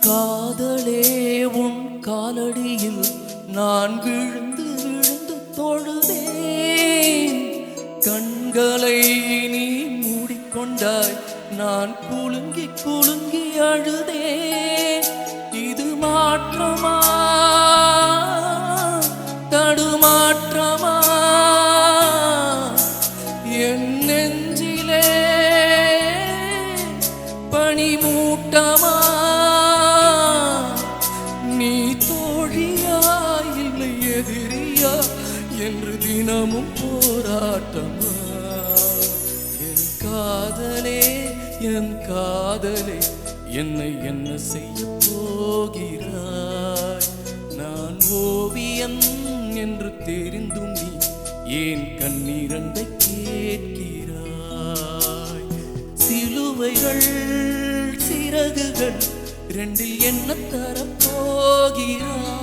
காதலே உன் காலடியில் நான் விழுந்து விழுந்து தொழுதேன். கண்களை நீ மூடிக்கொண்டாய், நான் குலுங்கி குலுங்கி அழுதேன். இது மாற்றமா தடுமாற்றமா? என் நெஞ்சிலே பனிமூட்டமா? நீ தோழியா இல்லை எதிரியா என்று தினமும் போராட்டமா? என் காதலே என் காதலே, என்னை என்ன செய்ய போகிறாய்? நான் ஓவியன் என்று தெரிந்தும் நீ ஏன் கண்ணீரண்டை கேட்கிறாய்? சிலுவைகள் சிறகுகள் ரெண்டில் என்ன தரப்போகிறாய்?